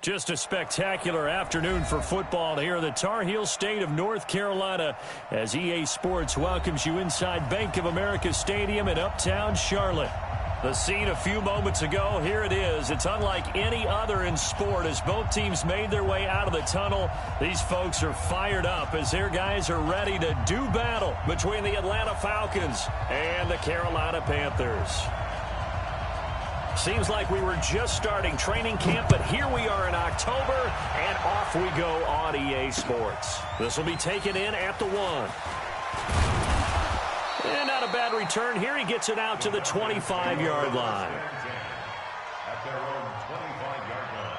Just a spectacular afternoon for football here in the Tar Heel state of North Carolina as EA Sports welcomes you inside Bank of America Stadium in Uptown Charlotte. The scene a few moments ago, here it is. It's unlike any other in sport as both teams made their way out of the tunnel. These folks are fired up as their guys are ready to do battle between the Atlanta Falcons and the Carolina Panthers. Seems like we were just starting training camp, but here we are in October, and off we go on EA Sports. This will be taken in at the 1. And not a bad return here. He gets it out to the 25-yard line. At their own 25-yard line.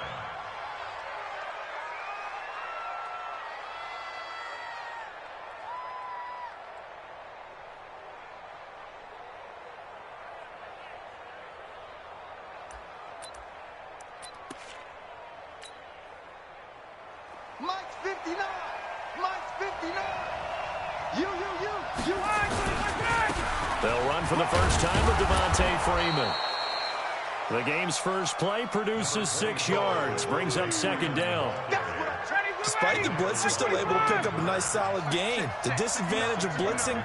Mike's 59. Mike's 59. You. They'll run for the first time with Devontae Freeman. The game's first play produces 6 yards, brings up second down. Despite the blitz, they're still able to pick up a nice solid gain. The disadvantage of blitzing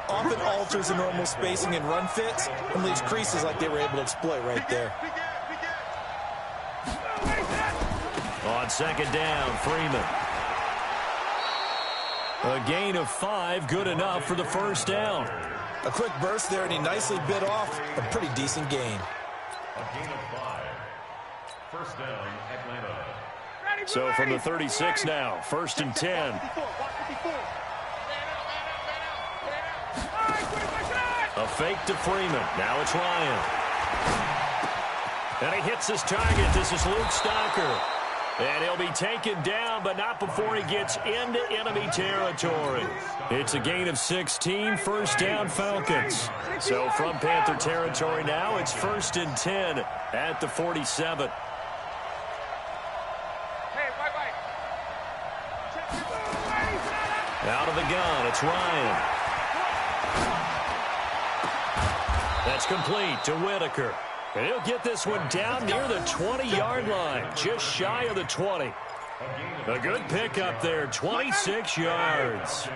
often alters the normal spacing and run fits and leaves creases like they were able to exploit right there. On second down, Freeman. A gain of 5, good enough for the first down. A quick burst there, and he nicely bit off a pretty decent gain. A gain of 5. First down, Atlanta. So from the 36 now, first and 10. A fake to Freeman. Now it's Ryan. And he hits his target. This is Luke Stocker. And he'll be taken down, but not before he gets into enemy territory. It's a gain of 16, first down Falcons. So from Panther territory now, it's first and 10 at the 47. Out of the gun, it's Ryan. That's complete to Whitaker. And he'll get this one down near the 20-yard line, just shy of the 20. A good pickup there, 26 yards.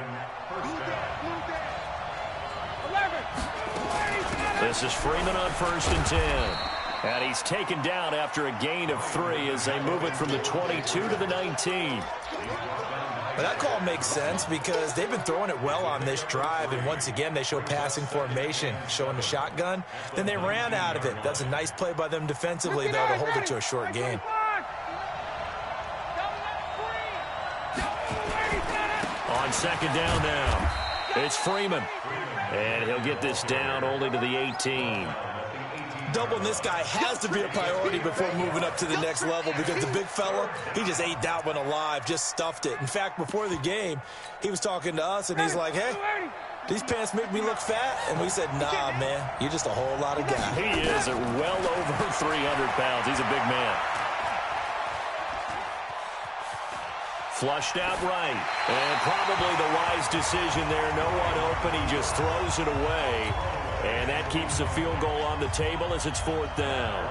This is Freeman on first and 10. And he's taken down after a gain of 3 as they move it from the 22 to the 19. But that call makes sense because they've been throwing it well on this drive, and once again they show passing formation, showing the shotgun. Then they ran out of it. That's a nice play by them defensively, though, to hold it to a short gain. On second down now, it's Freeman. And he'll get this down only to the 18. Doubling this guy has to be a priority before moving up to the next level because the big fella, he just ate that one alive, just stuffed it. In fact, before the game, he was talking to us, and he's like, hey, these pants make me look fat. And we said, nah, man, you're just a whole lot of guy. He is well over 300 pounds. He's a big man. Flushed out right. And probably the wise decision there. No one open. He just throws it away. And that keeps the field goal on the table as it's fourth down.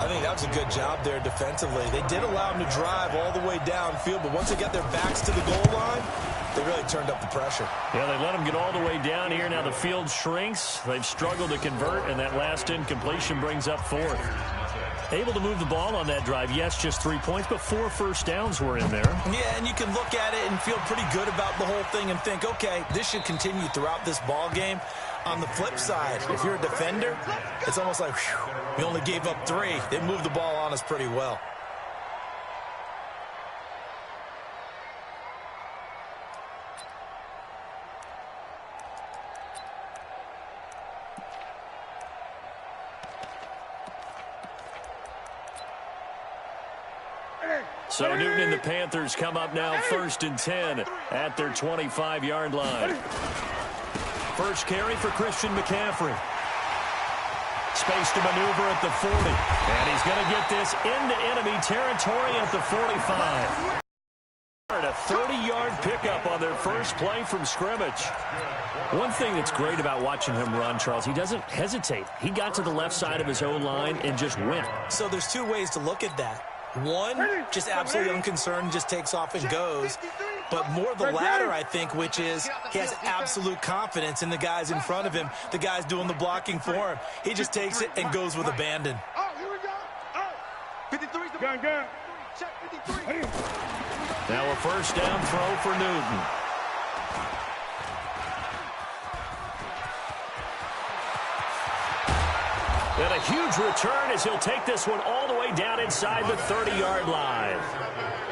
I think that was a good job there defensively. They did allow him to drive all the way downfield, but once they got their backs to the goal line, they really turned up the pressure. Yeah, they let him get all the way down here. Now the field shrinks. They've struggled to convert, and that last incompletion brings up fourth. Able to move the ball on that drive. Yes, just 3 points, but 4 first downs were in there. Yeah, and you can look at it and feel pretty good about the whole thing and think, okay, this should continue throughout this ball game. On the flip side, if you're a defender, it's almost like, whew, we only gave up 3. They moved the ball on us pretty well. So Newton and the Panthers come up now first and 10 at their 25-yard line. First carry for Christian McCaffrey. Space to maneuver at the 40. And he's going to get this into enemy territory at the 45. A 30-yard pickup on their first play from scrimmage. One thing that's great about watching him run, Charles, he doesn't hesitate. He got to the left side of his own line and just went. So there's 2 ways to look at that. One, just absolutely unconcerned, just takes off and goes. But more the latter, I think, which is he has absolute confidence in the guys in front of him, the guys doing the blocking for him. He just takes it and goes with abandon. Oh, here we go. Oh, 53's the gun. Check 53. Now a first down throw for Newton. And a huge return as he'll take this one all the way down inside the 30-yard line.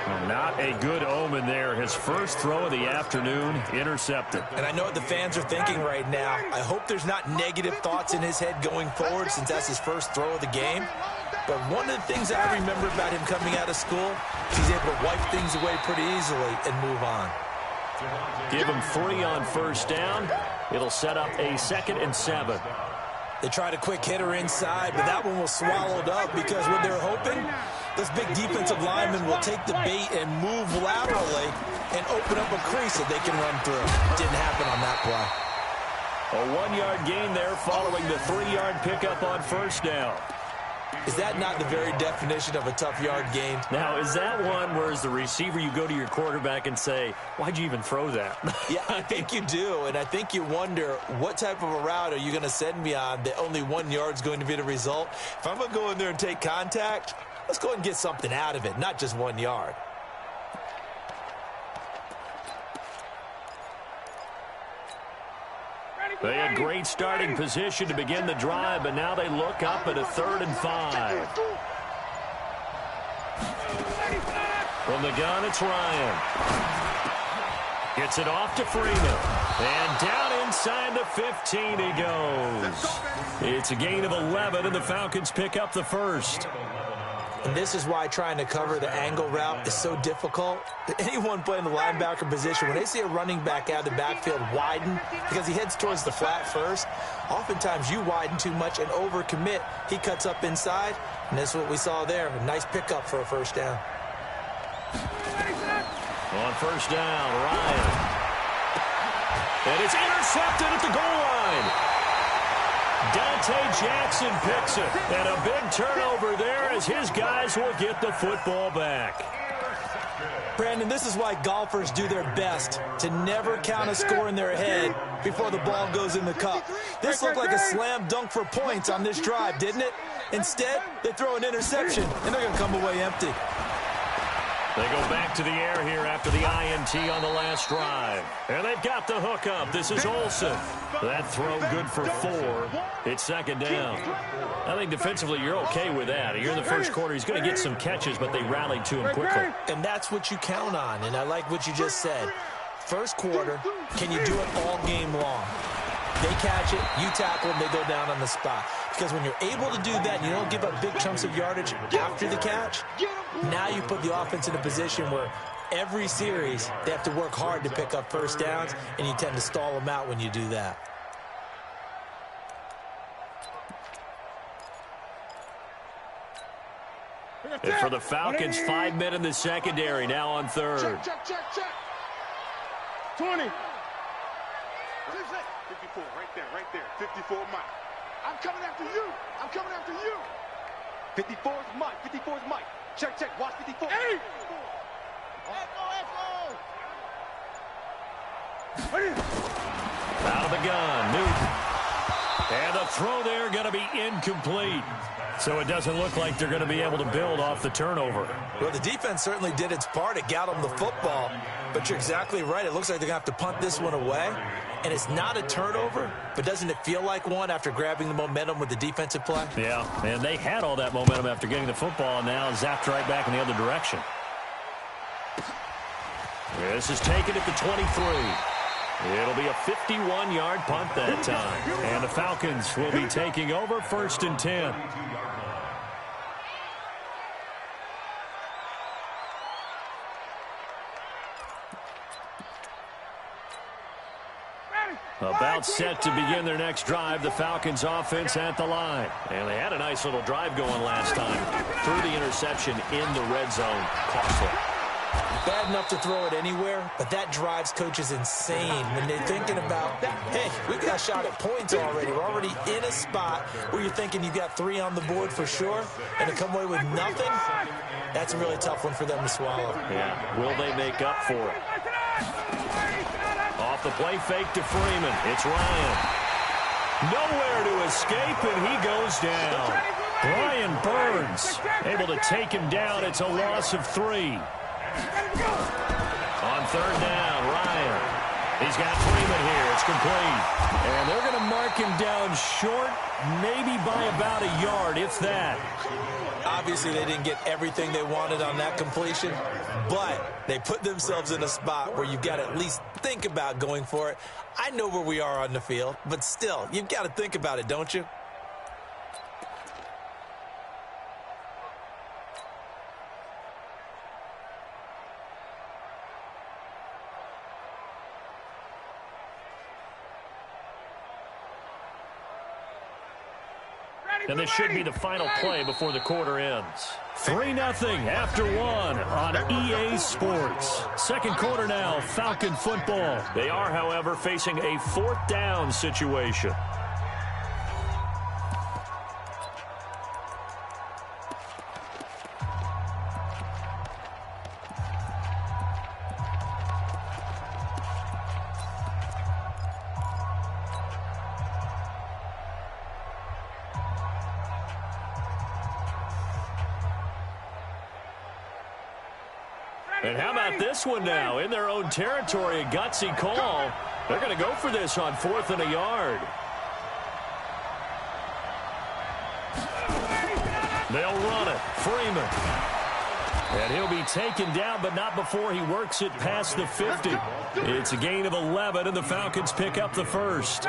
Well, not a good omen there. His first throw of the afternoon intercepted. And I know what the fans are thinking right now. I hope there's not negative thoughts in his head going forward since that's his first throw of the game. But one of the things I remember about him coming out of school is he's able to wipe things away pretty easily and move on. Give him 3 on first down. It'll set up a 2nd and 7. They tried a quick hitter inside, but that one was swallowed up because what they're hoping, this big defensive lineman will take the bait and move laterally and open up a crease that they can run through. Didn't happen on that play. A 1-yard gain there following the 3-yard pickup on first down. Is that not the very definition of a tough yard gain? Now, is that one where as the receiver you go to your quarterback and say, why'd you even throw that? Yeah, I think you do, and I think you wonder what type of a route are you going to send me on that only 1 yard's going to be the result? If I'm going to go in there and take contact, let's go ahead and get something out of it, not just 1 yard. They had great starting position to begin the drive, but now they look up at a 3rd and 5. From the gun, it's Ryan. Gets it off to Freeman. And down inside the 15 he goes. It's a gain of 11, and the Falcons pick up the first. And this is why trying to cover the angle route is so difficult. Anyone playing the linebacker position, when they see a running back out of the backfield widen, because he heads towards the flat first, oftentimes you widen too much and overcommit. He cuts up inside, and that's what we saw there. A nice pickup for a first down. On first down, Ryan. And it's intercepted at the goal line. Dante Jackson picks it, and a big turnover there as his guys will get the football back. Brandon, this is why golfers do their best to never count a score in their head before the ball goes in the cup. This looked like a slam dunk for points on this drive, didn't it? Instead, they throw an interception, and they're going to come away empty. They go back to the air here after the INT on the last drive. And they've got the hook up. This is Olsen. That throw good for 4. It's 2nd down. I think defensively you're okay with that. Here in the first quarter, he's going to get some catches, but they rallied to him quickly. And that's what you count on, and I like what you just said. First quarter, can you do it all game long? They catch it, you tackle them, they go down on the spot. Because when you're able to do that and you don't give up big chunks of yardage after the catch, now you put the offense in a position where every series they have to work hard to pick up first downs, and you tend to stall them out when you do that. And for the Falcons, 5 men in the secondary, now on 3rd. Check. 20. 54, right there. 54, Mike. I'm coming after you. 54's Mike. Check. Watch 54. Hey! Out of the gun, Newton. And the throw there going to be incomplete. So it doesn't look like they're going to be able to build off the turnover. Well, the defense certainly did its part. It got them the football. But you're exactly right. It looks like they're going to have to punt this one away. And it's not a turnover, but doesn't it feel like one after grabbing the momentum with the defensive play? Yeah, and they had all that momentum after getting the football, and now zapped right back in the other direction. This is taken at the 23. It'll be a 51-yard punt that time. And the Falcons will be taking over 1st and 10. About set to begin their next drive, the Falcons offense at the line. And they had a nice little drive going last time. Threw the interception in the red zone. Costly. Bad enough to throw it anywhere, but that drives coaches insane when they're thinking about, hey, we got a shot at points already. We're already in a spot where you're thinking you got 3 on the board for sure, and to come away with nothing, that's a really tough one for them to swallow. Yeah, will they make up for it? Off the play fake to Freeman. It's Ryan. Nowhere to escape, and he goes down. Brian Burns able to take him down. It's a loss of 3. On third down, Ryan. He's got Freeman here. It's complete. And they're going to mark him down short, maybe by about a yard, if that. Obviously, they didn't get everything they wanted on that completion, but they put themselves in a spot where you've got to at least think about going for it. I know where we are on the field, but still, you've got to think about it, don't you? And this should be the final play before the quarter ends. 3-0 after 1 on EA Sports. Second quarter now, Falcon football. They are, however, facing a 4th down situation. And how about this one now? In their own territory, a gutsy call. They're going to go for this on 4th and a yard. They'll run it. Freeman. And he'll be taken down, but not before he works it past the 50. It's a gain of 11, and the Falcons pick up the first.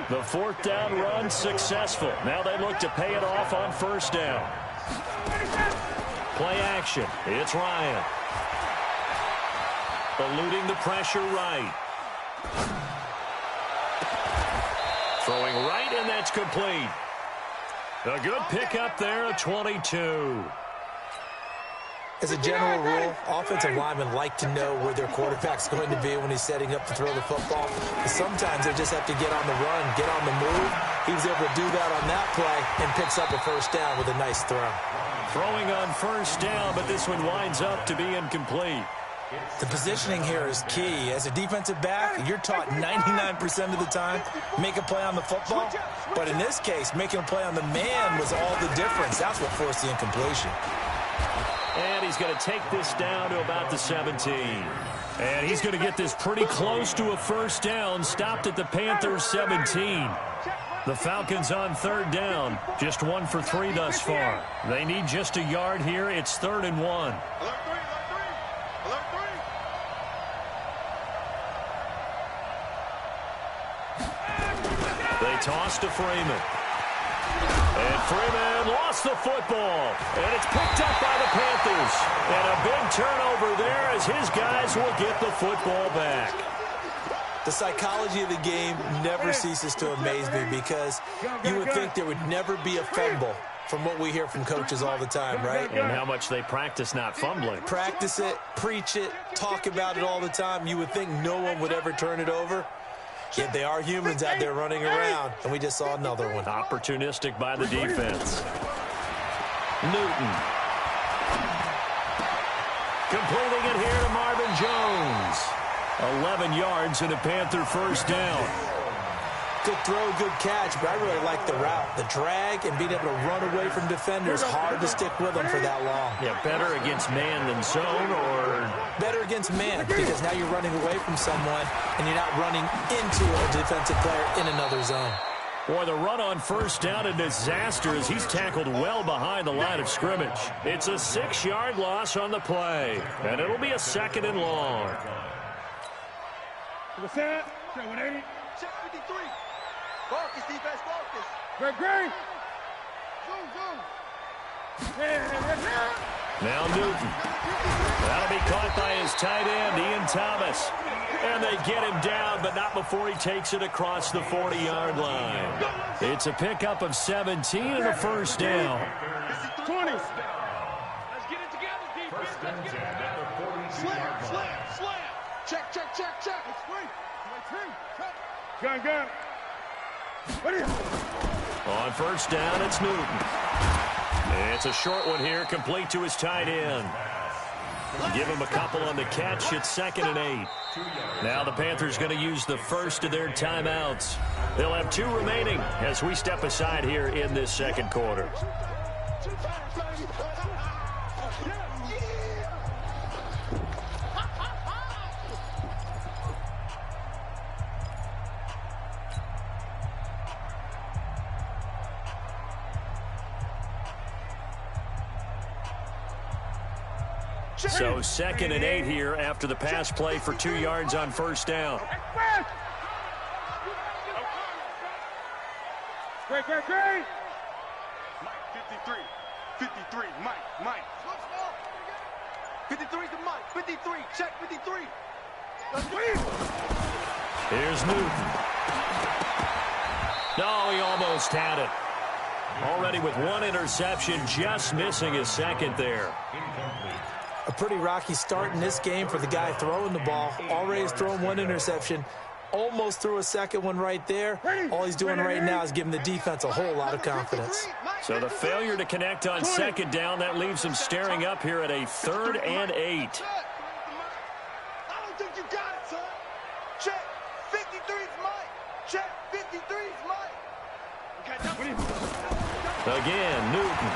The 4th down run successful. Now they look to pay it off on 1st down. Play action. It's Ryan. Eluding the pressure right. Throwing right, and that's complete. A good pickup there at 22. As a general rule, offensive linemen like to know where their quarterback's going to be when he's setting up to throw the football. But sometimes they just have to get on the run, get on the move. He was able to do that on that play and picks up a 1st down with a nice throw. Throwing on 1st down, but this one winds up to be incomplete. The positioning here is key. As a defensive back, you're taught 99% of the time, make a play on the football. But in this case, making a play on the man was all the difference. That's what forced the incompletion. And he's going to take this down to about the 17. And he's going to get this pretty close to a 1st down, stopped at the Panthers' 17. The Falcons on 3rd down, just 1 for 3 thus far. They need just a yard here. It's 3rd and 1. They toss to Freeman. And Freeman lost the football. And it's picked up by the Panthers. And a big turnover there as his guys will get the football back. The psychology of the game never ceases to amaze me because you would think there would never be a fumble from what we hear from coaches all the time, right? And how much they practice not fumbling. Practice it, preach it, talk about it all the time. You would think no one would ever turn it over. Yet they are humans out there running around, and we just saw another one. Opportunistic by the defense. Newton. Completing it here to Marvin Jones. 11 yards and a Panther 1st down. Good throw, good catch, but I really like the route. The drag and being able to run away from defenders, hard to stick with them for that long. Yeah, better against man than zone, or better against man because now you're running away from someone and you're not running into a defensive player in another zone. Boy, the run on 1st down, a disaster as he's tackled well behind the line of scrimmage. It's a 6-yard loss on the play, and it'll be a 2nd and long. To the set. Check 180. Check 53. Focus, defense, focus. Great. Zoom. Now Newton. That'll be caught by his tight end, Ian Thomas. And they get him down, but not before he takes it across the 40-yard line. It's a pickup of 17 and a 1st down. 20. Let's get it together, defense. 1st and 10 at the 40. Slam. Check. It's free. Gun. On first down, it's Newton. It's a short one here, complete to his tight end. Give him a couple on the catch. It's 2nd and 8. Now the Panthers going to use the first of their timeouts. They'll have 2 remaining as we step aside here in this second quarter. So 2nd and 8 here after the pass play for 2 yards on first down. Great. Mike, 53, Mike. 53's the Mike, 53, check 53. Here's Newton. No, he almost had it. Already with 1 interception, just missing his 2nd there. A pretty rocky start in this game for the guy throwing the ball. Already has thrown 1 interception. Almost threw a 2nd one right there. All he's doing right now is giving the defense a whole lot of confidence. So the failure to connect on 2nd down, that leaves him staring up here at a 3rd and 8. I don't think you got it, son. Check. 53's Mike. Check. 53's Mike. Again, Newton.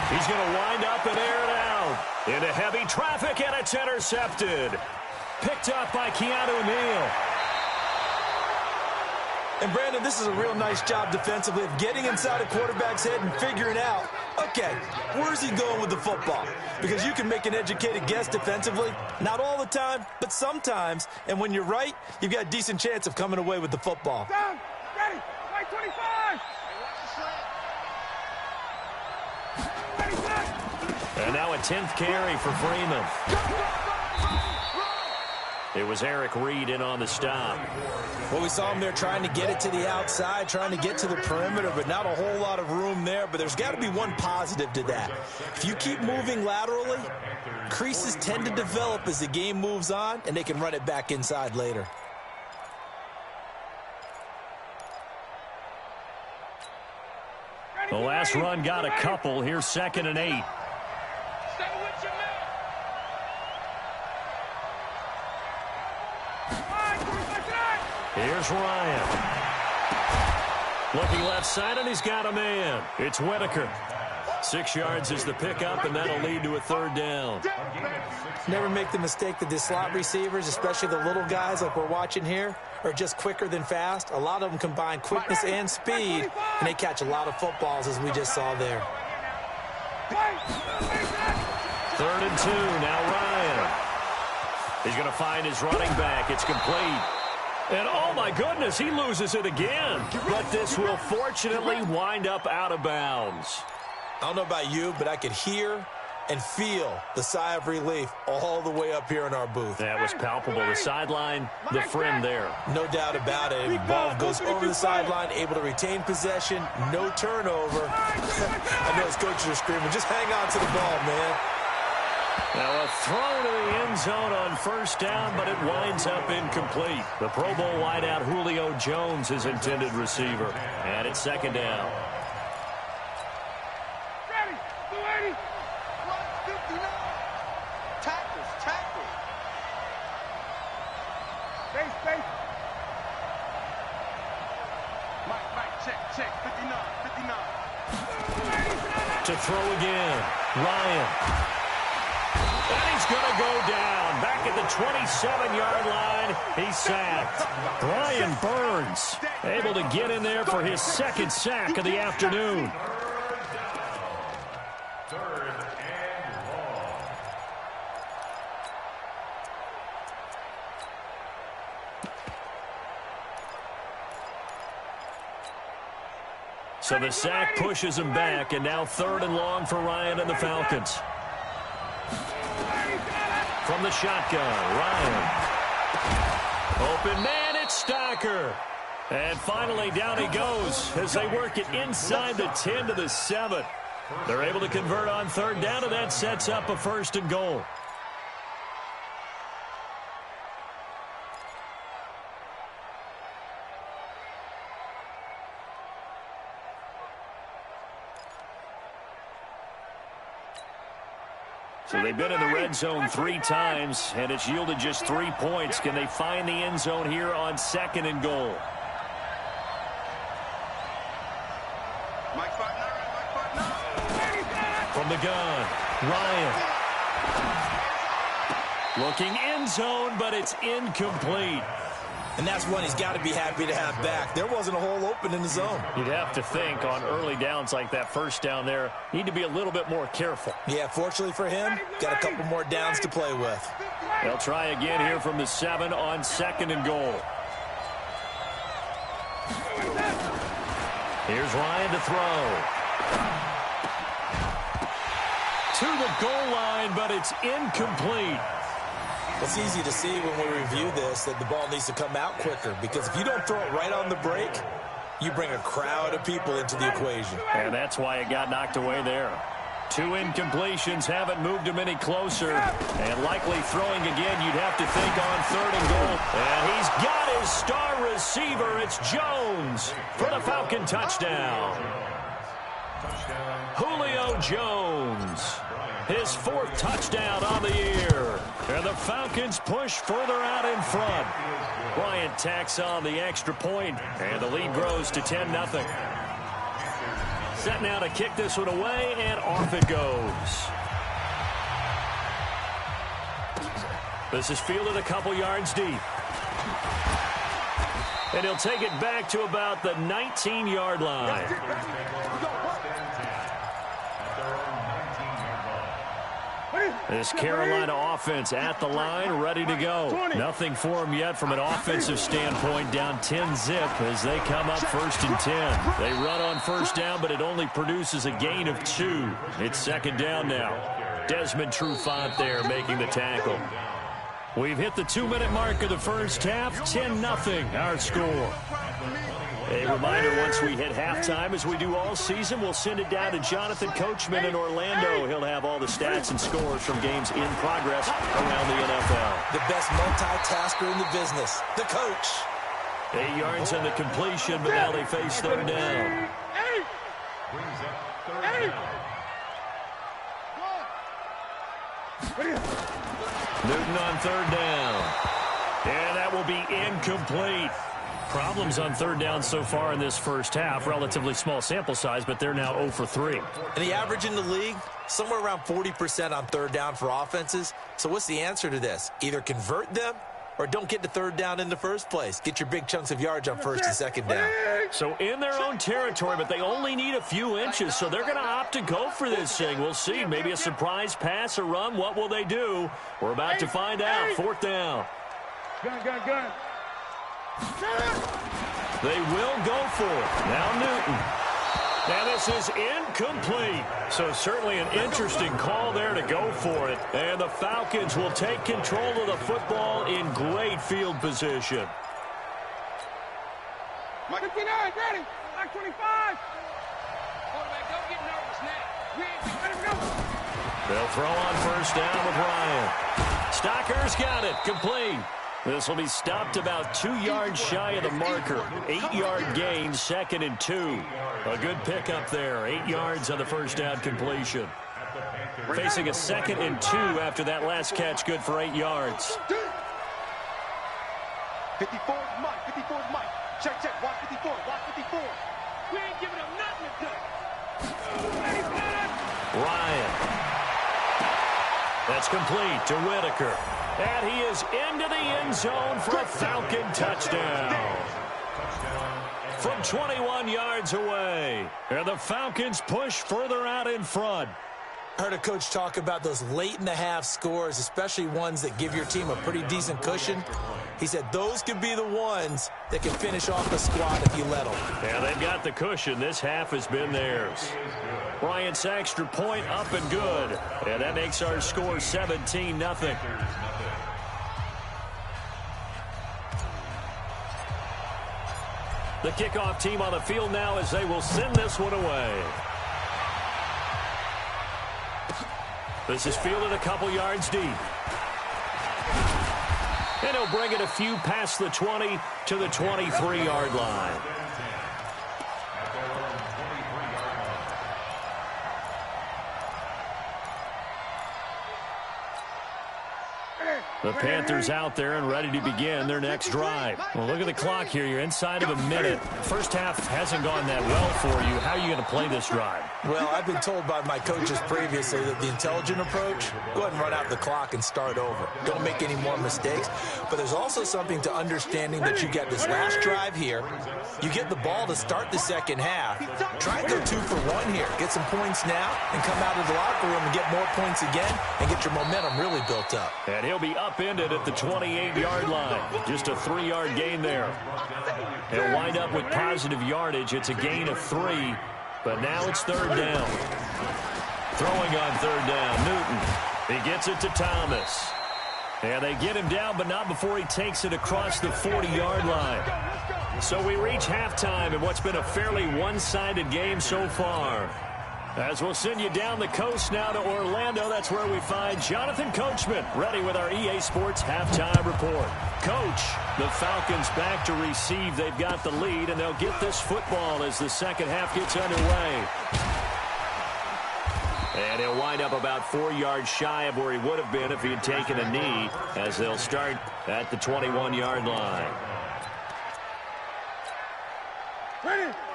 He's going to wind up and air it out into heavy traffic, and it's intercepted. Picked up by Keanu Neal. And, Brandon, this is a real nice job defensively of getting inside a quarterback's head and figuring out, okay, where's he going with the football? Because you can make an educated guess defensively. Not all the time, but sometimes. And when you're right, you've got a decent chance of coming away with the football. Down. Ready. Right 25. And now a 10th carry for Freeman. It was Eric Reed in on the stop. Well, we saw him there trying to get it to the outside, trying to get to the perimeter, but not a whole lot of room there. But there's got to be one positive to that. If you keep moving laterally, creases tend to develop as the game moves on, and they can run it back inside later. The last run got a couple. Here's 2nd and 8. Here's Ryan. Looking left side, and he's got a man. It's Whitaker. 6 yards is the pickup, and that'll lead to a 3rd down. Never make the mistake that the slot receivers, especially the little guys like we're watching here, are just quicker than fast. A lot of them combine quickness and speed, and they catch a lot of footballs, as we just saw there. 3rd and 2. Now Ryan. He's going to find his running back. It's complete. And, oh, my goodness, he loses it again. But this will fortunately wind up out of bounds. I don't know about you, but I could hear and feel the sigh of relief all the way up here in our booth. That was palpable. The sideline, the friend there. No doubt about it. The ball goes over the sideline, able to retain possession, no turnover. I know his coaches are screaming, just hang on to the ball, man. Now a throw to the end zone on first down, but it winds up incomplete. The Pro Bowl wideout Julio Jones is intended receiver. And it's 2nd down. Ready. 280. 59. Tackles. Base. Mike, check. 59. To throw again. Ryan. And he's going to go down. Back at the 27-yard line. He's sacked. Brian Burns able to get in there for his 2nd sack of the afternoon. 3rd and long. So the sack pushes him back, and now 3rd and long for Ryan and the Falcons. From the shotgun, Ryan. Open man, it's Stocker. And finally, down he goes as they work it inside the 10 to the 7. They're able to convert on 3rd down, and that sets up a 1st and goal. So they've been in the red zone 3 times, and it's yielded just 3 points. Can they find the end zone here on 2nd and goal? From the gun, Ryan. Looking end zone, but it's incomplete. And that's one he's got to be happy to have back. There wasn't a hole open in the zone. You'd have to think on early downs like that first down there, need to be a little bit more careful. Yeah, fortunately for him, got a couple more downs to play with. They'll try again here from the 7 on 2nd and goal. Here's Ryan to throw. To the goal line, but it's incomplete. It's easy to see when we review this that the ball needs to come out quicker, because if you don't throw it right on the break, you bring a crowd of people into the equation. And that's why it got knocked away there. 2 incompletions haven't moved him any closer. And likely throwing again, you'd have to think on 3rd and goal. And he's got his star receiver. It's Jones for the Falcon touchdown. Julio Jones, his 4th touchdown on the year. And the Falcons push further out in front. Bryant tacks on the extra point, and the lead grows to 10-0. Set now to kick this one away, and off it goes. This is fielded a couple yards deep. And he'll take it back to about the 19-yard line. This Carolina offense at the line, ready to go. Nothing for them yet from an offensive standpoint, down 10-zip as they come up 1st and 10. They run on 1st down, but it only produces a gain of 2. It's 2nd down now. Desmond Trufant there making the tackle. We've hit the 2-minute mark of the first half, 10-0 our score. A reminder, once we hit halftime, as we do all season, we'll send it down to Jonathan Coachman in Orlando. He'll have all the stats and scores from games in progress around the NFL. The best multitasker in the business, the coach. 8 yards on the completion, but now they face 3rd down. Newton on 3rd down. And that will be incomplete. Problems on 3rd down so far in this first half. Relatively small sample size, but they're now 0 for 3. And the average in the league, somewhere around 40% on 3rd down for offenses. So what's the answer to this? Either convert them or don't get to 3rd down in the first place. Get your big chunks of yards on 1st and 2nd down. So in their own territory, but they only need a few inches, so they're going to opt to go for this thing. We'll see. Maybe a surprise pass or run. What will they do? We're about to find out. 4th down. Gun. They will go for it. Now Newton. Now this is incomplete. So certainly an interesting call there to go for it. And the Falcons will take control of the football in great field position. Mike 59, ready. Mike 25. Quarterback, don't get nervous now. Let him go. They'll throw on 1st down with Ryan. Stocker's got it. Complete. This will be stopped about 2 yards shy of the marker. 8-yard gain, 2nd and 2. A good pickup there. 8 yards on the 1st down completion. Facing a 2nd and 2 after that last catch, good for 8 yards. 54 is Mike. 54 is Mike. Check. Watch 54. Watch 54. We ain't giving up nothing today. Ryan. That's complete to Whitaker. And he is into the end zone for a Falcon touchdown. From 21 yards away. And the Falcons push further out in front. I heard a coach talk about those late-in-the-half scores, especially ones that give your team a pretty decent cushion. He said those could be the ones that can finish off the squad if you let them. Yeah, they've got the cushion. This half has been theirs. Bryant's extra point up and good. And that makes our score 17-0. The kickoff team on the field now as they will send this one away. This is fielded a couple yards deep. And he'll bring it a few past the 20 to the 23-yard line. The Panthers out there and ready to begin their next drive. Well, look at the clock here. You're inside of a minute. First half hasn't gone that well for you. How are you going to play this drive? Well, I've been told by my coaches previously that the intelligent approach, go ahead and run out the clock and start over. Don't make any more mistakes. But there's also something to understanding that you get this last drive here. You get the ball to start the second half. Try and go 2 for 1 here. Get some points now and come out of the locker room and get more points again and get your momentum really built up. And he'll be upended at the 28-yard line. Just a 3-yard gain there. He'll wind up with positive yardage. It's a gain of 3, but now it's third down. Throwing on third down, Newton. He gets it to Thomas. And they get him down, but not before he takes it across the 40-yard line. So we reach halftime in what's been a fairly one-sided game so far. As we'll send you down the coast now to Orlando, that's where we find Jonathan Coachman, ready with our EA Sports halftime report. Coach, the Falcons back to receive. They've got the lead, and they'll get this football as the second half gets underway. And he'll wind up about 4 yards shy of where he would have been if he had taken a knee, as they'll start at the 21-yard line.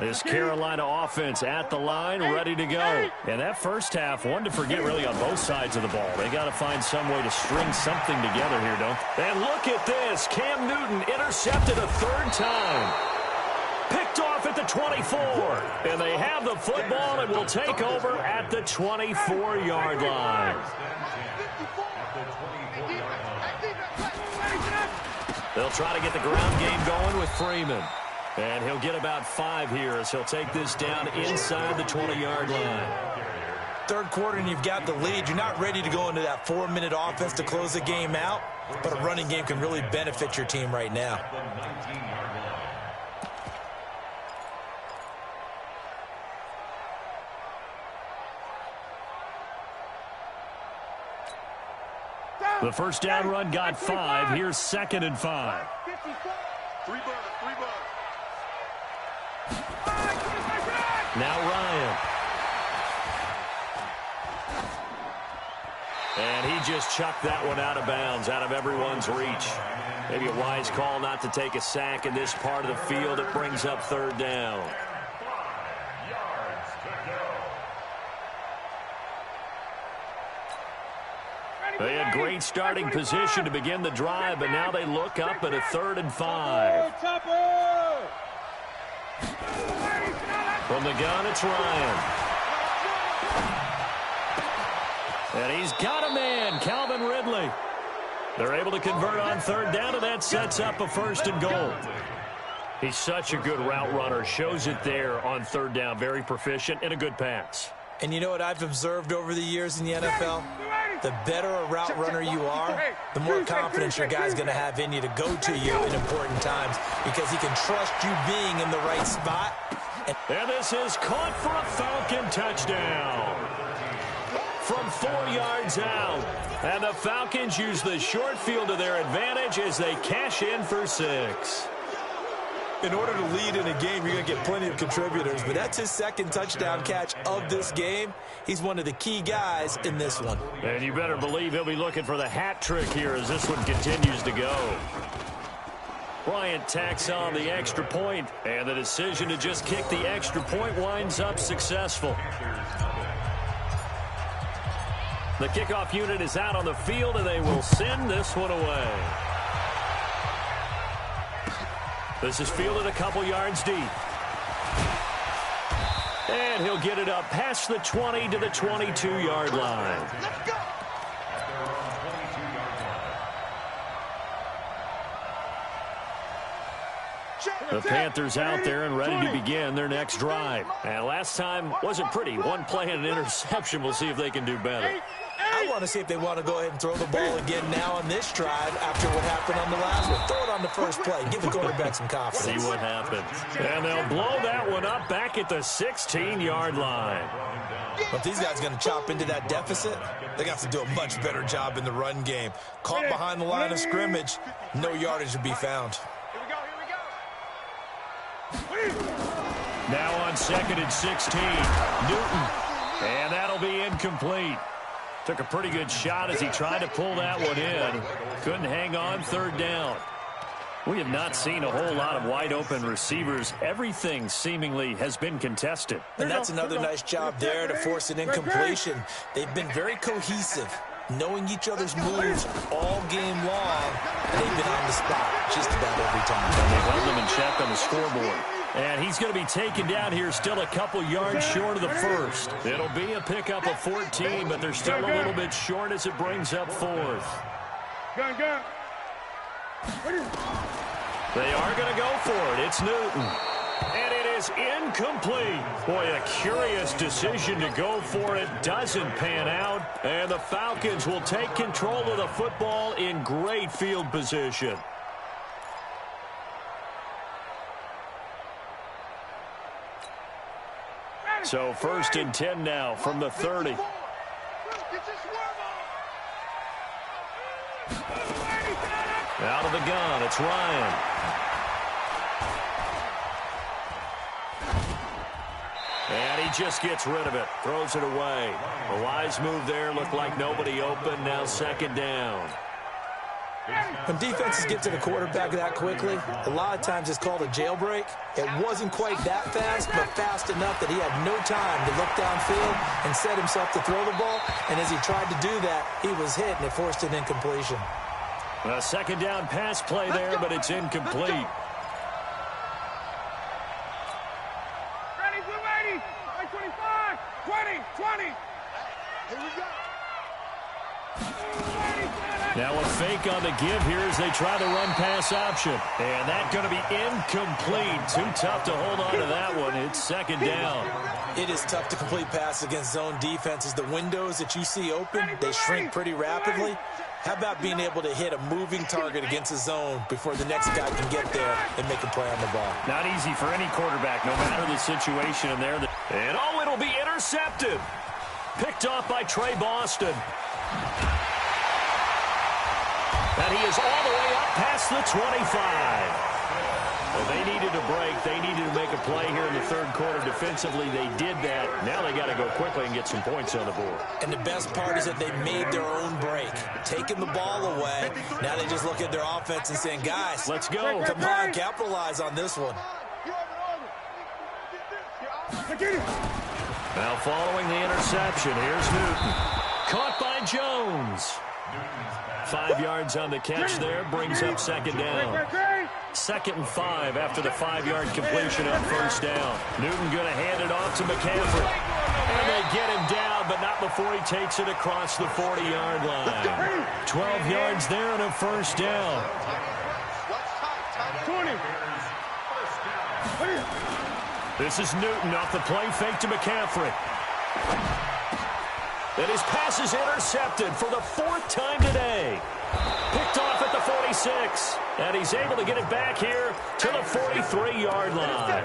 This Carolina offense at the line, ready to go. And that first half, one to forget really on both sides of the ball. They got to find some way to string something together here, don't they? And look at this. Cam Newton intercepted a third time. Picked off at the 24. And they have the football and will take over at the 24-yard line. They'll try to get the ground game going with Freeman. And he'll get about 5 here as he'll take this down inside the 20-yard line. Third quarter and you've got the lead. You're not ready to go into that 4-minute offense to close the game out, but a running game can really benefit your team right now. The first down run got 5. Here's 2nd and 5. 3 birds. Now Ryan. And he just chucked that one out of bounds, out of everyone's reach. Maybe a wise call not to take a sack in this part of the field. It brings up third down. They had great starting position to begin the drive, but now they look up at a 3rd and 5. From the gun, it's Ryan. And he's got a man, Calvin Ridley. They're able to convert on third down, and that sets up a 1st and goal. He's such a good route runner. Shows it there on third down. Very proficient and a good pass. And you know what I've observed over the years in the NFL? The better a route runner you are, the more confidence your guy's going to have in you to go to you in important times because he can trust you being in the right spot. And this is caught for a Falcon touchdown from 4 yards out. And the Falcons use the short field to their advantage as they cash in for 6. In order to lead in a game, you're going to get plenty of contributors, but that's his 2nd touchdown catch of this game. He's one of the key guys in this one. And you better believe he'll be looking for the hat trick here as this one continues to go. Bryant tacks on the extra point, and the decision to just kick the extra point winds up successful. The kickoff unit is out on the field, and they will send this one away. This is fielded a couple yards deep. And he'll get it up past the 20 to the 22-yard line. The Panthers out there and ready to begin their next drive. And last time wasn't pretty. One play and an interception. We'll see if they can do better. I want to see if they want to go ahead and throw the ball again now on this drive after what happened on the last one. Throw it on the first play. Give the quarterback some confidence. See what happens. And they'll blow that one up back at the 16-yard line. But these guys are going to chop into that deficit. They got to do a much better job in the run game. Caught behind the line of scrimmage. No yardage to be found. Now on 2nd and 16, Newton. And that'll be incomplete. Took a pretty good shot as he tried to pull that one in. Couldn't hang on, third down. We have not seen a whole lot of wide-open receivers. Everything seemingly has been contested. And that's another nice job there to force an incompletion. They've been very cohesive, knowing each other's moves all game long, and they've been on the spot just about every time. And they've held them in check on the scoreboard. And he's going to be taken down here, still a couple yards short of the first. It'll be a pickup of 14, but they're still a little bit short as it brings up fourth. They are going to go for it. It's Newton. And it is incomplete. Boy, a curious decision to go for it. Doesn't pan out. And the Falcons will take control of the football in great field position. So 1st and 10 now from the 30. Out of the gun, it's Ryan. And he just gets rid of it, throws it away. A wise move there, looked like nobody open, now 2nd down. When defenses get to the quarterback that quickly, a lot of times it's called a jailbreak. It wasn't quite that fast, but fast enough that he had no time to look downfield and set himself to throw the ball. And as he tried to do that, he was hit, and it forced an incompletion. A 2nd down pass play there, but it's incomplete. Ready, blue 80, 25, 20, 20. Here we go. Now a fake on the give here as they try the run-pass option. And that's going to be incomplete. Too tough to hold on to that one. It's 2nd down. It is tough to complete passes against zone defenses. The windows that you see open, they shrink pretty rapidly. How about being able to hit a moving target against a zone before the next guy can get there and make a play on the ball? Not easy for any quarterback, no matter the situation in there. And oh, it'll be intercepted. Picked off by Trey Boston. And he is all the way up past the 25. Well, they needed a break. They needed to make a play here in the 3rd quarter. Defensively, they did that. Now they got to go quickly and get some points on the board. And the best part is that they made their own break, taking the ball away. Now they just look at their offense and saying, guys, let's go. Come on, capitalize on this one. Now following the interception, here's Newton. Caught by Jones. 5 yards on the catch there, brings up 2nd down. 2nd and 5 after the 5-yard completion on 1st down. Newton going to hand it off to McCaffrey. And they get him down, but not before he takes it across the 40-yard line. 12 yards there and a 1st down. 20. This is Newton off the play fake to McCaffrey. And his pass is intercepted for the 4th time today. Picked off at the 46. And he's able to get it back here to the 43-yard line.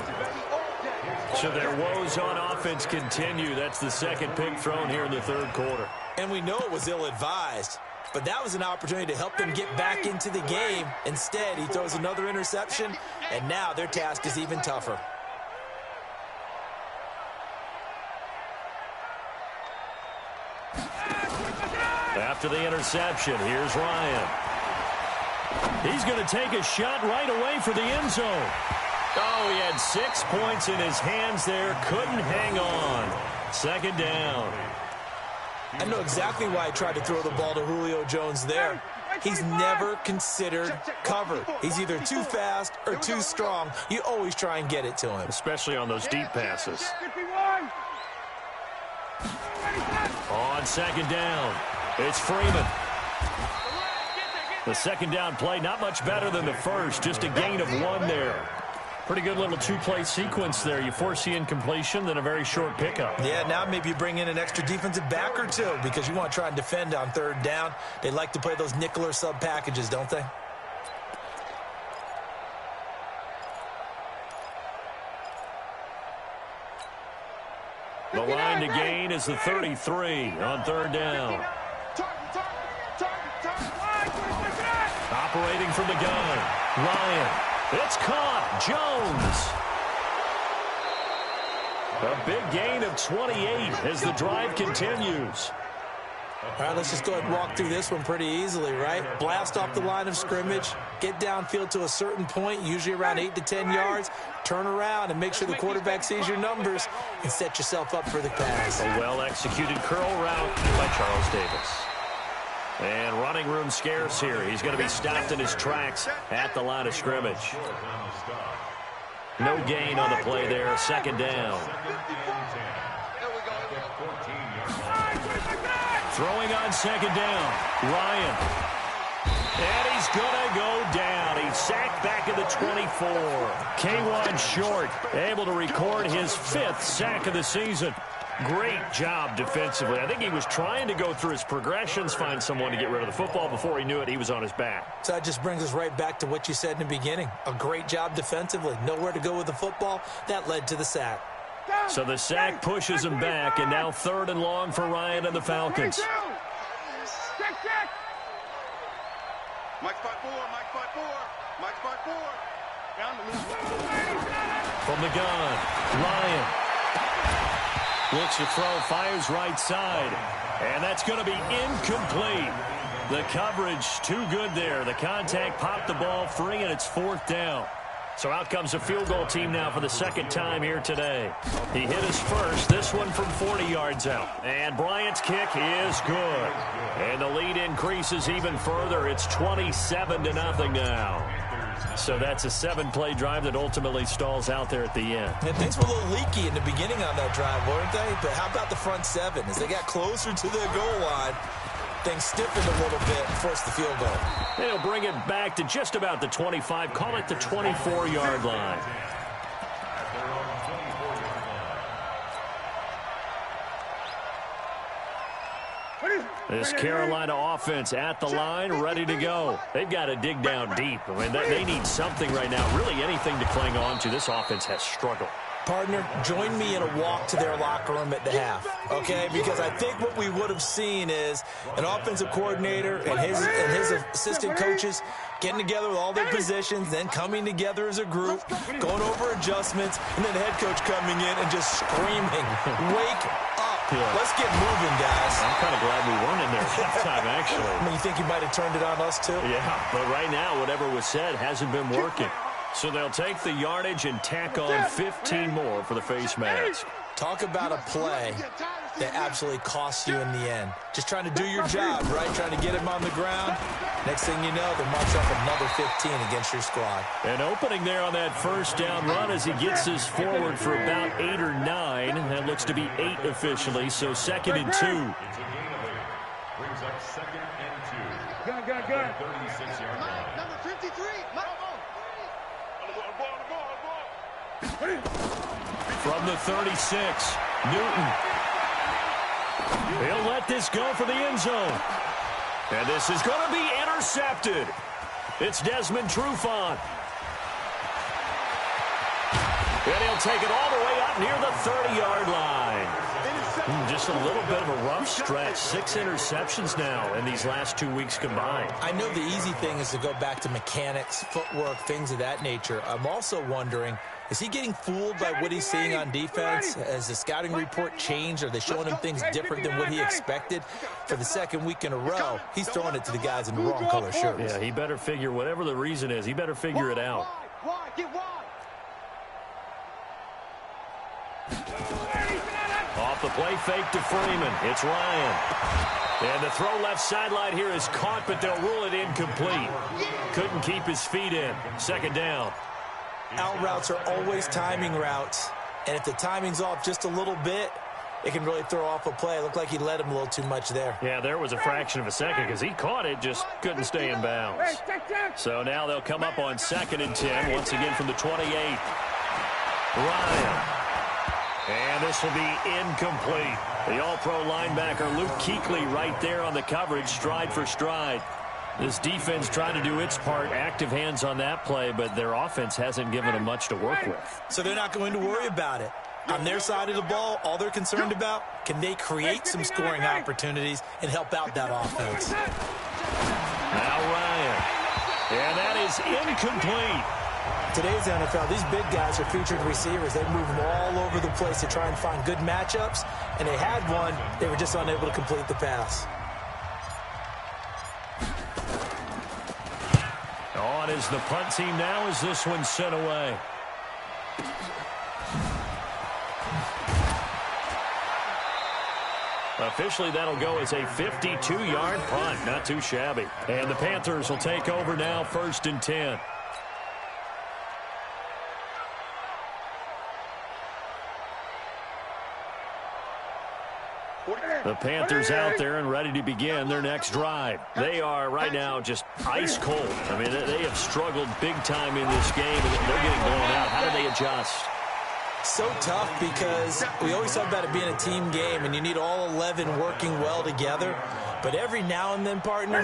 So their woes on offense continue. That's the 2nd pick thrown here in the 3rd quarter. And we know it was ill-advised. But that was an opportunity to help them get back into the game. Instead, he throws another interception. And now their task is even tougher. After the interception, here's Ryan. He's going to take a shot right away for the end zone. Oh, he had 6 points in his hands there. Couldn't hang on. 2nd down. I know exactly why I tried to throw the ball to Julio Jones there. He's never considered cover. He's either too fast or too strong. You always try and get it to him. Especially on those deep passes. On 2nd down, it's Freeman. The 2nd down play, not much better than the first. Just a gain of 1 there. Pretty good little 2-play sequence there. You force the incompletion, then a very short pickup. Yeah, now maybe you bring in an extra defensive back or 2 because you want to try and defend on 3rd down. They like to play those nickel or sub packages, don't they? The line to gain is the 33 on 3rd down. Operating from the gun, Ryan. It's caught. Jones. A big gain of 28 as the drive continues. All right, let's just go ahead and walk through this one pretty easily, right? Blast off the line of scrimmage, get downfield to a certain point, usually around 8 to 10 yards, turn around and make sure the quarterback sees your numbers and set yourself up for the pass. A well-executed curl route by Charles Davis. And running room scarce here. He's going to be stopped in his tracks at the line of scrimmage. No gain on the play there. Second down. Throwing on second down. Ryan. And he's going to go down. He's sacked back at the 24. K1 Short able to record his 5th sack of the season. Great job defensively. I think he was trying to go through his progressions, find someone to get rid of the football. Before he knew it, he was on his back. So that just brings us right back to what you said in the beginning. A great job defensively. Nowhere to go with the football. That led to the sack. So the sack pushes him back, and now 3rd and long for Ryan and the Falcons. Mike spot 4, Mike spot 4, Mike spot 4. Down the loop. From the gun, Ryan looks to throw, fires right side, and that's going to be incomplete. The coverage too good there. The contact popped the ball free, and it's 4th down. So out comes a field goal team now for the 2nd time here today. He hit his first, this one from 40 yards out. And Bryant's kick is good. And the lead increases even further. It's 27-0 now. So that's a 7-play drive that ultimately stalls out there at the end. And things were a little leaky in the beginning on that drive, weren't they? But how about the front 7? As they got closer to the goal line, things stiffened a little bit and forced the field goal. They'll bring it back to just about the 25, call it the 24-yard line. This Carolina offense at the line, ready to go. They've got to dig down deep. I mean, they need something right now, really anything to cling on to. This offense has struggled. Partner, join me in a walk to their locker room at the half, okay? Because I think what we would have seen is an offensive coordinator and his assistant coaches getting together with all their positions, then coming together as a group, going over adjustments, and then the head coach coming in and just screaming, wake up. Yeah. Let's get moving, guys. I'm kind of glad we weren't in there at halftime, actually. I mean, you think you might have turned it on us, too? Yeah, but right now, whatever was said hasn't been working. So they'll take the yardage and tack on 15 more for the face mask. Talk about a play that absolutely costs you in the end. Just trying to do your job, right? Trying to get him on the ground. Next thing you know, they'll march up another 15 against your squad. An opening there on that first down run as he gets his forward for about 8 or 9. That looks to be 8 officially, so 2nd and 2. Brings up 2nd and 2. Gun. 36-yard line. Number 53, From the 36, Newton. He'll let this go for the end zone. And this is going to be intercepted. It's Desmond Trufant. And he'll take it all the way up near the 30-yard line. Just a little bit of a rough stretch. 6 interceptions now in these last 2 weeks combined. I know the easy thing is to go back to mechanics, footwork, things of that nature. I'm also wondering, is he getting fooled by what he's seeing on defense? Has the scouting report changed? Are they showing him things different than what he expected? For the 2nd week in a row, he's throwing it to the guys in the wrong color shirts. Yeah, he better figure, whatever the reason is, he better figure it out. Wide, get wide. Off the play fake to Freeman. It's Ryan. And the throw left sideline here is caught, but they'll rule it incomplete. Couldn't keep his feet in. 2nd down. Out routes are always timing routes. And if the timing's off just a little bit, it can really throw off a play. It looked like he led him a little too much there. Yeah, there was a fraction of a second because he caught it, just couldn't stay in bounds. So now they'll come up on 2nd and 10, once again from the 28. Ryan. And this will be incomplete. The all-pro linebacker Luke Kuechly right there on the coverage, stride for stride. This defense trying to do its part, active hands on that play, but their offense hasn't given them much to work with. So they're not going to worry about it. On their side of the ball, all they're concerned about, can they create some scoring opportunities and help out that offense? Now Ryan. And that is incomplete. Today's NFL, these big guys are featured receivers. They move them all over the place to try and find good matchups, and they had one. They were just unable to complete the pass. as the punt team now as this one sent away. Officially, that'll go as a 52-yard punt. Not too shabby. And the Panthers will take over now, 1st and 10. The Panthers out there and ready to begin their next drive. They are right now just ice cold. I mean, they have struggled big time in this game, and they're getting blown out. How do they adjust? So tough because we always talk about it being a team game, and you need all 11 working well together. But every now and then, partner,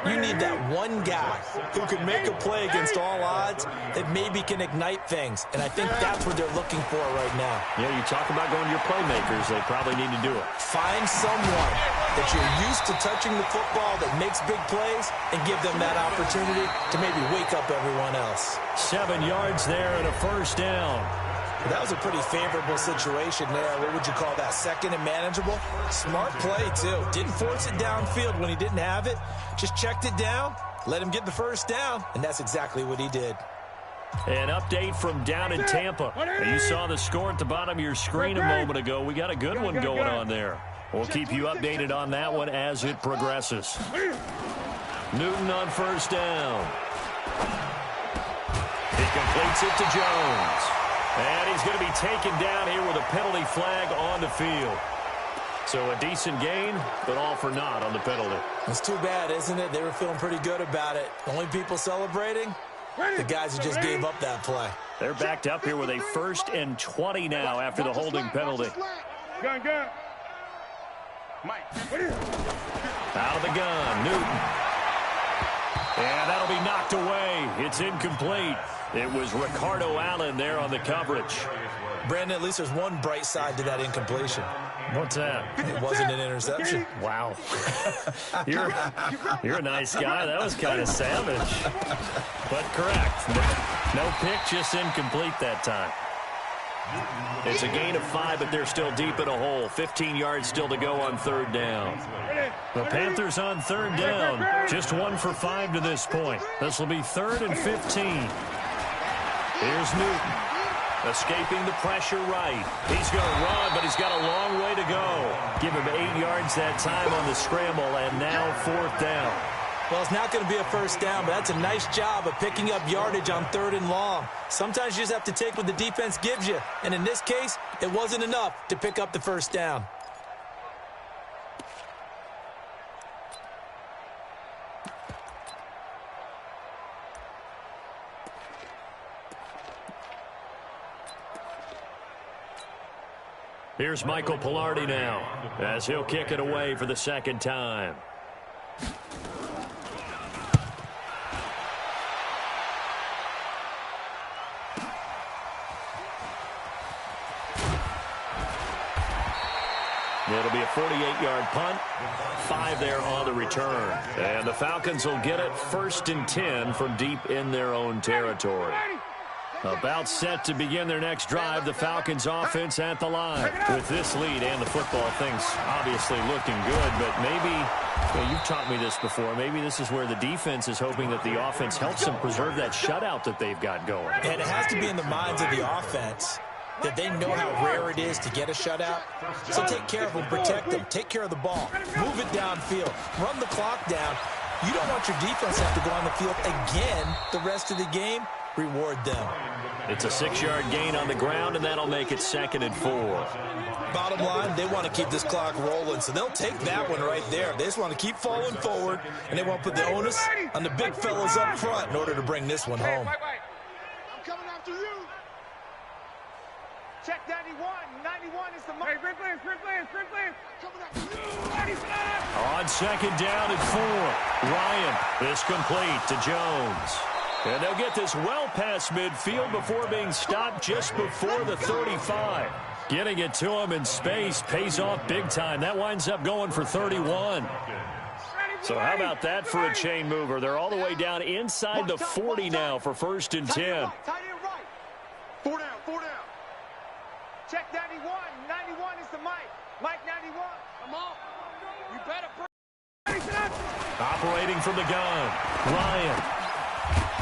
you need that one guy who can make a play against all odds that maybe can ignite things. And I think that's what they're looking for right now. Yeah, you talk about going to your playmakers. They probably need to do it. Find someone that you're used to touching the football that makes big plays and give them that opportunity to maybe wake up everyone else. 7 yards there and a 1st down. That was a pretty favorable situation there. What would you call that? 2nd and manageable? Smart play, too. Didn't force it downfield when he didn't have it. Just checked it down, let him get the 1st down, and that's exactly what he did. An update from down in Tampa. You saw the score at the bottom of your screen a moment ago. We got a good one going on there. We'll keep you updated on that one as it progresses. Newton on 1st down. He completes it to Jones. And he's going to be taken down here with a penalty flag on the field. So a decent gain, but all for naught on the penalty. It's too bad, isn't it? They were feeling pretty good about it. The only people celebrating, the guys who just gave up that play. They're backed up here with a 1st and 20 now after the holding penalty. Gun. Mike. Out of the gun, Newton. And that'll be knocked away. It's incomplete. It was Ricardo Allen there on the coverage. Brandon, at least there's one bright side to that incompletion. What's that? It wasn't an interception. Wow. You're a nice guy. That was kind of savage. But correct. No pick, just incomplete that time. It's a gain of 5, but they're still deep in a hole. 15 yards still to go on 3rd down. The Panthers on 3rd down. Just 1 for 5 to this point. This will be 3rd and 15. Here's Newton. Escaping the pressure right. He's going to run, but he's got a long way to go. Give him 8 yards that time on the scramble, and now 4th down. Well, it's not going to be a 1st down, but that's a nice job of picking up yardage on 3rd and long. Sometimes you just have to take what the defense gives you, and in this case, it wasn't enough to pick up the 1st down. Here's Michael Pilardi now as he'll kick it away for the 2nd time. It'll be a 48-yard punt, 5 there on the return. And the Falcons will get it 1st and 10 from deep in their own territory. About set to begin their next drive, the Falcons offense at the line. With this lead and the football, things obviously looking good, but maybe, you've taught me this before, maybe this is where the defense is hoping that the offense helps them preserve that shutout that they've got going. And it has to be in the minds of the offense that they know how rare it is to get a shutout. So take care of them, protect them, take care of the ball, move it downfield, run the clock down. You don't want your defense to have to go on the field again the rest of the game. Reward them. It's a 6-yard gain on the ground, and that'll make it 2nd and 4. Bottom line, they want to keep this clock rolling, so they'll take that one right there. They just want to keep falling forward, and they want to put the onus on the big fellas up front in order to bring this one home. I'm coming after you. Check 91. 91 is the mark. Sprint play. Coming after you. On 2nd down and 4. Ryan is complete to Jones. And they'll get this well past midfield before being stopped just before the 35. Getting it to him in space pays off big time. That winds up going for 31. So how about that for a chain mover? They're all the way down inside the 40 now for 1st and 10. Tight end right. 4 down. Check 91. 91 is the Mike. Mike 91. Come on. You better. Operating from the gun. Ryan.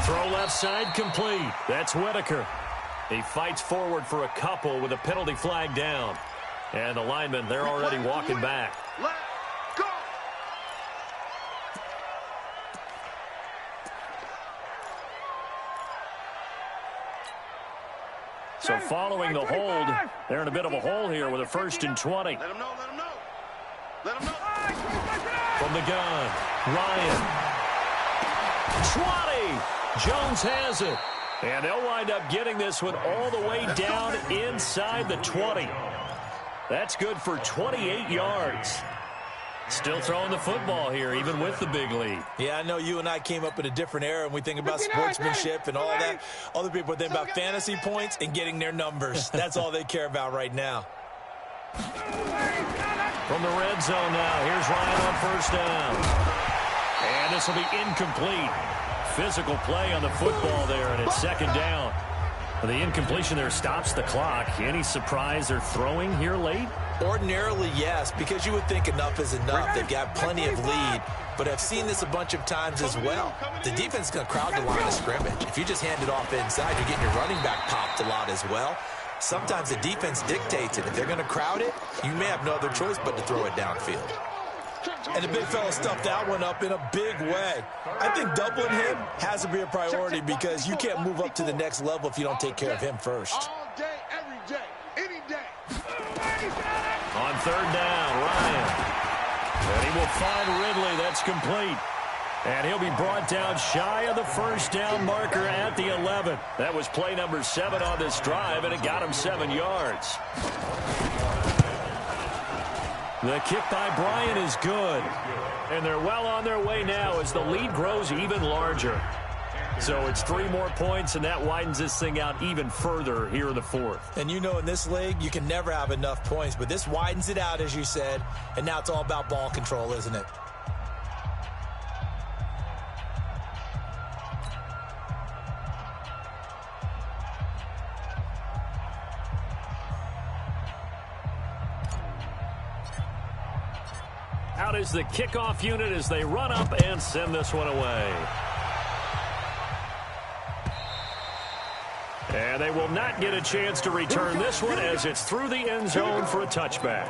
Throw left side complete. That's Whitaker. He fights forward for a couple with a penalty flag down. And the linemen, they're already walking back. Let go. So following the hold, they're in a bit of a hole here with a 1st and 20. Let him know, let him know. Let him know. From the gun, Ryan. 20! Jones has it. And they'll wind up getting this one all the way down inside the 20. That's good for 28 yards. Still throwing the football here, even with the big lead. Yeah, I know you and I came up in a different era, and we think about sportsmanship and all that. Other people think about fantasy points and getting their numbers. That's all they care about right now. From the red zone now, here's Ryan on 1st down. And this will be incomplete. Physical play on the football there, and it's 2nd down. The incompletion there stops the clock. Any surprise they're throwing here late? Ordinarily, yes, because you would think enough is enough. They've got plenty of lead, but I've seen this a bunch of times as well. The defense is going to crowd the line of scrimmage. If you just hand it off inside, you're getting your running back popped a lot as well. Sometimes the defense dictates it. If they're going to crowd it, you may have no other choice but to throw it downfield. And the big fella stuffed that one up in a big way. I think doubling him has to be a priority because you can't move up to the next level if you don't take care of him first. All day, every day, any day. On 3rd down, Ryan. And he will find Ridley. That's complete. And he'll be brought down shy of the 1st down marker at the 11. That was play number 7 on this drive, and it got him 7 yards. The kick by Bryant is good. And they're well on their way now as the lead grows even larger. So it's 3 more points, and that widens this thing out even further here in the 4th. And you know in this league, you can never have enough points, but this widens it out, as you said, and now it's all about ball control, isn't it? Out is the kickoff unit as they run up and send this one away. And they will not get a chance to return this one as it's through the end zone for a touchback.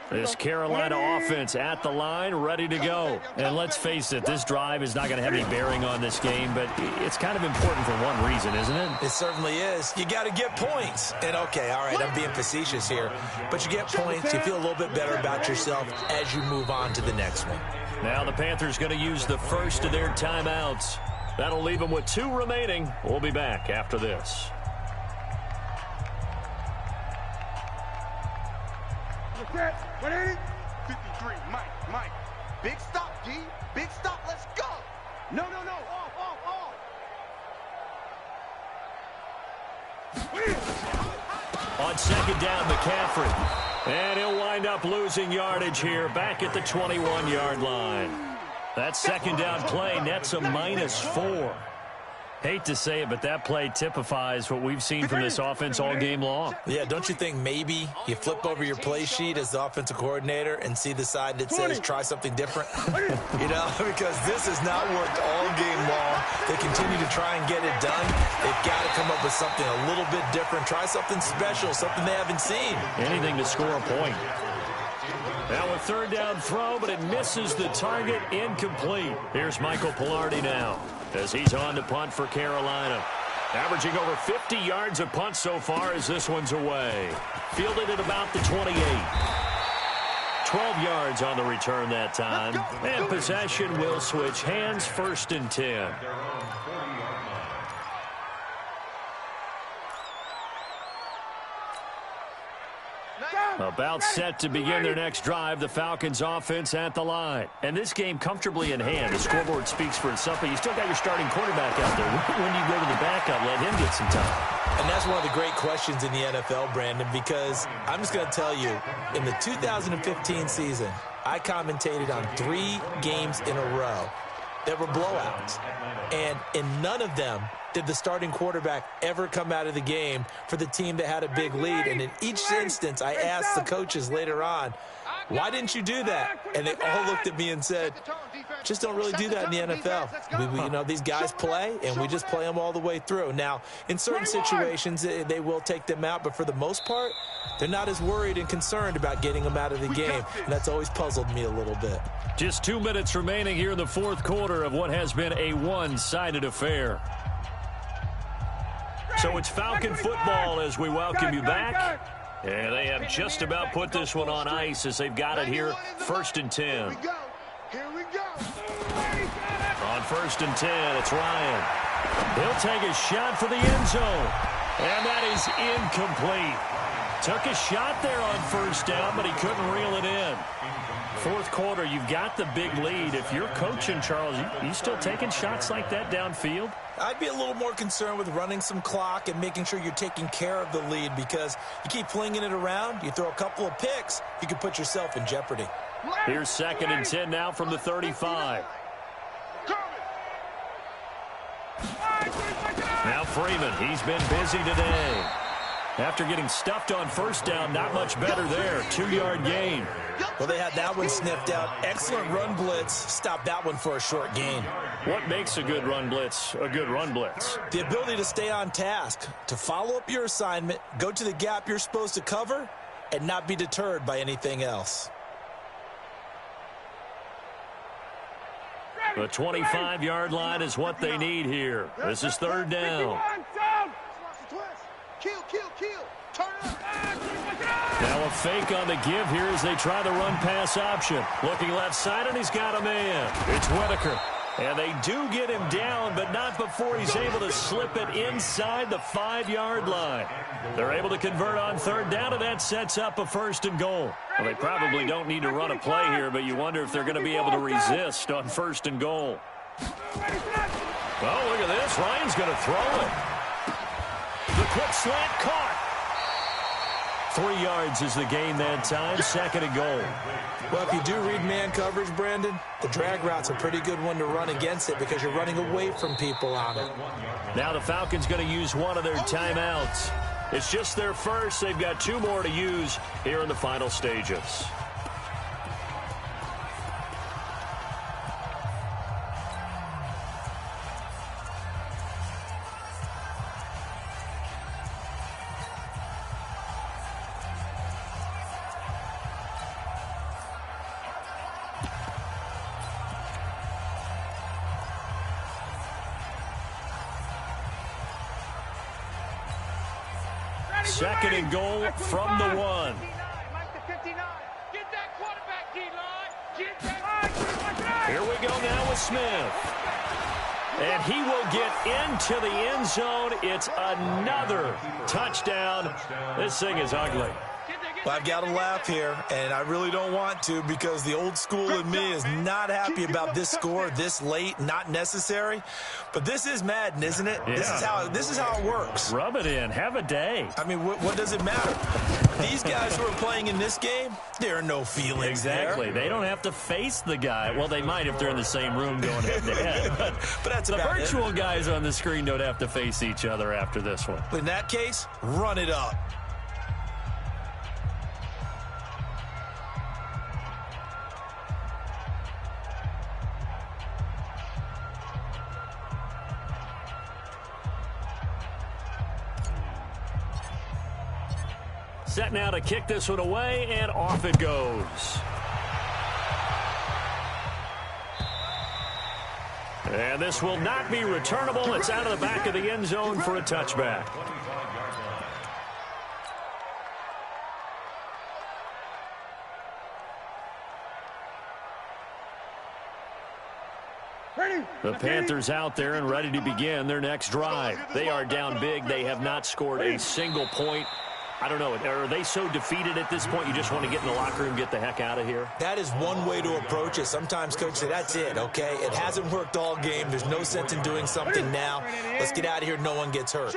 This Carolina offense at the line, ready to go. And let's face it, this drive is not going to have any bearing on this game, but it's kind of important for one reason, isn't it? It certainly is. You got to get points. And, okay, all right, I'm being facetious here. But you get points, you feel a little bit better about yourself as you move on to the next one. Now the Panthers going to use the first of their timeouts. That'll leave them with 2 remaining. We'll be back after this. Set. 180. 53. Mike. Big stop, D. Big stop. Let's go. No. Off. On 2nd down, McCaffrey. And he'll wind up losing yardage here back at the 21-yard line. That 2nd down play nets a -4. Hate to say it, but that play typifies what we've seen from this offense all game long. Yeah, don't you think maybe you flip over your play sheet as the offensive coordinator and see the side that says try something different? You know, because this has not worked all game long. They continue to try and get it done. They've got to come up with something a little bit different. Try something special, something they haven't seen. Anything to score a point. Now a 3rd down throw, but it misses the target, incomplete. Here's Michael Pilardi now as he's on to punt for Carolina. Averaging over 50 yards a punt so far as this one's away. Fielded at about the 28. 12 yards on the return that time. And possession will switch hands, 1st and 10. About set to begin their next drive, the Falcons offense at the line. And this game comfortably in hand. The scoreboard speaks for itself, but you still got your starting quarterback out there. When do you go to the backup, let him get some time? And that's one of the great questions in the NFL, Brandon, because I'm just going to tell you, in the 2015 season, I commentated on 3 games in a row that were blowouts. And in none of them did the starting quarterback ever come out of the game for the team that had a big lead. And in each instance, I asked the coaches later on, why didn't you do that? And they all looked at me and said, just don't really do that in the NFL. These guys play, and we just play them all the way through. Now, in certain situations, they will take them out, but for the most part, they're not as worried and concerned about getting them out of the game, and that's always puzzled me a little bit. Just 2 minutes remaining here in the fourth quarter of what has been a one-sided affair. So it's Falcon football as we welcome you back. And they have just about put this one on ice as they've got it here, 1st and 10. Here we go. On 1st and 10, it's Ryan. He'll take a shot for the end zone. And that is incomplete. Took a shot there on 1st down, but he couldn't reel it in. Fourth quarter, you've got the big lead. If you're coaching, Charles, you still taking shots like that downfield? I'd be a little more concerned with running some clock and making sure you're taking care of the lead, because you keep flinging it around, you throw a couple of picks, you could put yourself in jeopardy. Here's 2nd and 10 now from the 35. Now Freeman, he's been busy today. After getting stuffed on 1st down, not much better there. 2-yard gain. Well, they had that one sniffed out. Excellent run blitz. Stopped that one for a short gain. What makes a good run blitz a good run blitz? The ability to stay on task, to follow up your assignment, go to the gap you're supposed to cover, and not be deterred by anything else. The 25-yard line is what they need here. This is 3rd down. Now a fake on the give here as they try the run-pass option. Looking left side, and he's got a man. It's Whitaker. And they do get him down, but not before he's able to slip it inside the 5-yard line. They're able to convert on 3rd down, and that sets up a 1st and goal. Well, they probably don't need to run a play here, but you wonder if they're going to be able to resist on 1st and goal. Oh, look at this. Ryan's going to throw it. The quick slant caught. 3 yards is the gain that time. 2nd and goal. Well, if you do read man coverage, Brandon, the drag route's a pretty good one to run against it because you're running away from people on it. Now the Falcons going to use one of their timeouts. It's just their first. They've got 2 more to use here in the final stages. Second and goal from the 1. Here we go now with Smith. And he will get into the end zone. It's another touchdown. This thing is ugly. Well, I've got to laugh here, and I really don't want to because the old school in me is not happy about this score this late, not necessary. But this is Madden, isn't it? Yeah. This is how it works. Rub it in. Have a day. I mean, what does it matter? These guys who are playing in this game, there are no feelings Exactly. there. They don't have to face the guy. Well, they might if they're in the same room going head-to-head. But that's the about virtual guys on the screen don't have to face each other after this one. In that case, run it up. Set now to kick this one away, and off it goes. And this will not be returnable. It's out of the back of the end zone for a touchback. The Panthers out there and ready to begin their next drive. They are down big. They have not scored a single point. I don't know. Are they so defeated at this point you just want to get in the locker room and get the heck out of here? That is one way to approach it. Sometimes coaches say, that's it, okay? It hasn't worked all game. There's no sense in doing something now. Let's get out of here. No one gets hurt.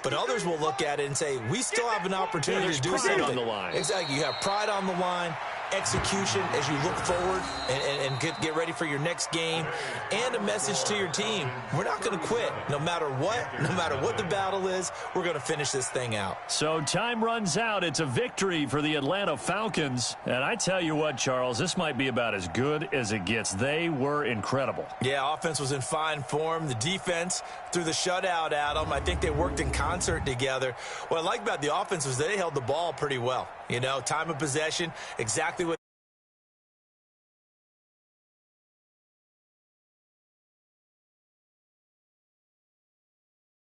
But others will look at it and say, we still have an opportunity to do something. On the line. Exactly. You have pride on the line, execution as you look forward and get ready for your next game, and a message to your team. We're not going to quit. No matter what the battle is, we're going to finish this thing out. So time runs out. It's a victory for the Atlanta Falcons. And I tell you what, Charles, this might be about as good as it gets. They were incredible. Yeah, offense was in fine form. The defense threw the shutout at them. I think they worked in concert together. What I like about the offense was they held the ball pretty well. You know, time of possession, exactly